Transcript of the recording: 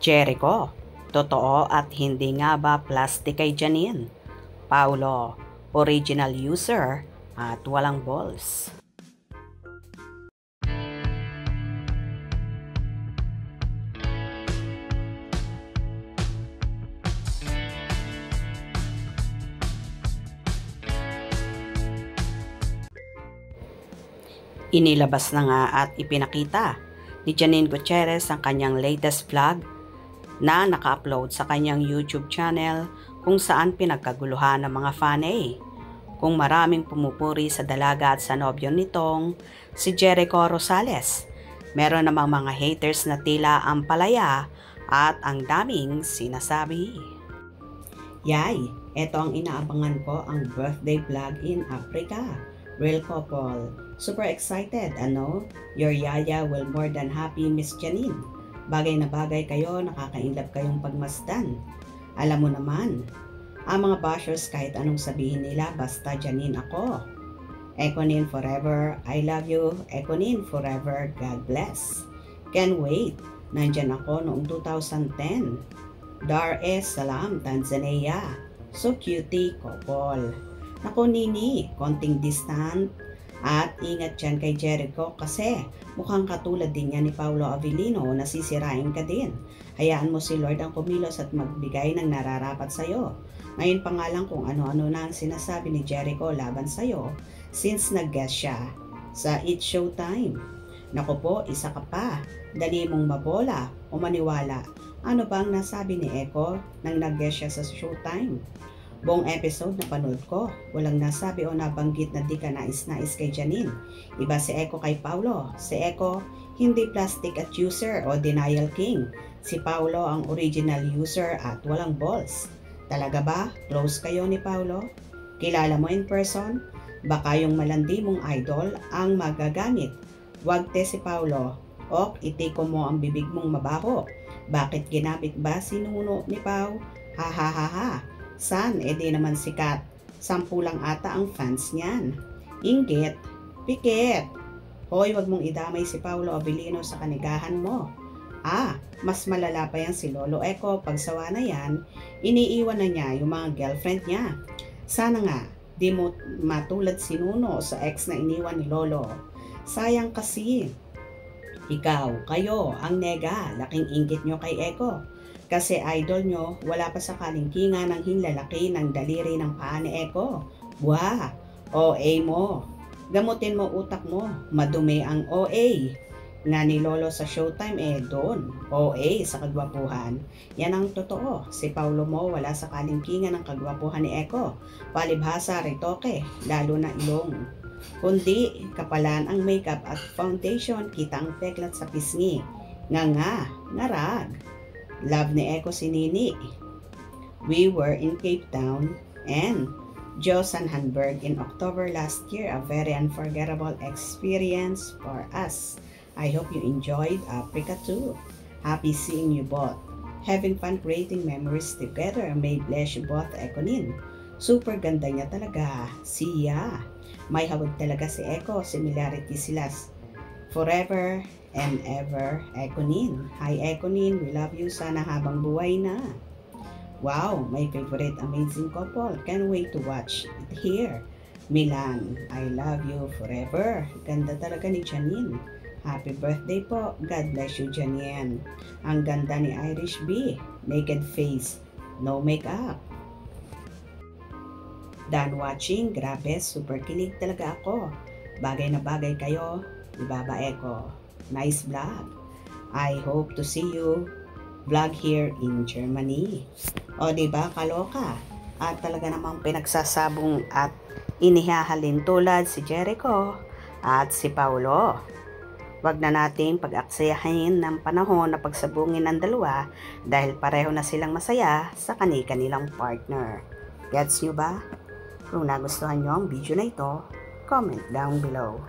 Jericho, totoo at hindi nga ba plastic kay Janine? Paulo, original user at walang balls. Inilabas na nga at ipinakita ni Janine Gutierrez ang kanyang latest vlog na naka-upload sa kanyang YouTube channel kung saan pinagkaguluhan ng mga fanay. Kung maraming pumupuri sa dalaga at sa nobyo nitong si Jericho Rosales, meron namang mga haters na tila ang palaya at ang daming sinasabi. Yay! Ito ang inaabangan ko, ang birthday vlog in Africa. Real couple. Super excited, ano? Your yaya will more than happy, Miss Janine. Bagay na bagay kayo, nakakainlap kayong pagmasdan. Alam mo naman, ang mga bashers kahit anong sabihin nila, basta Janine ako. Econin forever, I love you. Econin forever, God bless. Can't wait. Nandyan ako noong 2010. Dar es Salaam, Tanzania. So cutie couple. Naku Nini, konting distant at ingat dyan kay Jericho kasi mukhang katulad din niya ni Paulo Avellino, nasisirain ka din. Hayaan mo si Lord ang kumilos at magbigay ng nararapat sa'yo. Ngayon pa nga lang kung ano-ano na ang sinasabi ni Jericho laban sa'yo since nag-guest siya sa It's Showtime. Naku po, isa ka pa. Dali mong mabola o maniwala. Ano bang nasabi ni Echo nang nag-guest siya sa Showtime? Buong episode na panood ko, walang nasabi o nabanggit na di ka nais-nais kay Janine. Iba si Echo kay Paulo. Si Echo, hindi plastic at user o denial king. Si Paulo ang original user at walang balls. Talaga ba? Close kayo ni Paulo? Kilala mo in person? Baka yung malandi mong idol ang magagamit. Wag te si Paulo. Ok, itiko mo ang bibig mong mabaho. Bakit ginamit ba si Nuno ni Pau? Ha ha ha ha. San, edi naman sikat. 10 lang ata ang fans niyan. Inggit, pikit. Hoy, wag mong idamay si Paulo Avellino sa kanigahan mo. Mas malala pa yan si Lolo Echo. Pagsawa na yan, iniiwan na niya yung mga girlfriend niya. Sana nga, di mo matulad si Nuno sa ex na iniwan ni Lolo. Sayang kasi. Ikaw, kayo, ang nega, laking inggit nyo kay Echo. Kasi idol nyo, wala pa sa kalingkingan ng hinlalaki ng daliri ng paa ni Echo. Wah, OA mo. Gamutin mo utak mo, madumi ang OA. Nga ni Lolo sa Showtime doon, OA sa kagwapuhan. Yan ang totoo, si Paulo mo wala sa kalingkingan ng kagwapuhan ni Echo. Palibhasa, ritoke, lalo na ilong. Kundi, kapalan ang makeup at foundation, kita ang peklat sa pisngi. Ngarag. Love ni Echo si Nini. We were in Cape Town and Johannesburg in October last year. A very unforgettable experience for us. I hope you enjoyed Africa too. Happy seeing you both. Having fun creating memories together. May bless you both, Econin. Super ganda niya talaga. Siya. May hawag talaga si Echo. Similarity sila. Forever and ever, Econin. Hi Econin, we love you. Sana habang buhay na. Wow, my favorite amazing couple. Can't wait to watch it here. Milan, I love you forever. Ganda talaga ni Janine. Happy birthday po. God bless you, Janine. Ang ganda ni Irish B. Naked face, no makeup. Done watching. Grabe, super kilig talaga ako. Bagay na bagay kayo. Diba ba, Echo? Nice vlog. I hope to see you vlog here in Germany. O diba, kaloka? At talaga namang pinagsasabong at inihahalin tulad si Jericho at si Paulo. Wag na nating pag-aksayahin ng panahon na pagsabungin ng dalawa dahil pareho na silang masaya sa kani-kanilang partner. Gets nyo ba? Kung nagustuhan nyo ang video na ito, comment down below.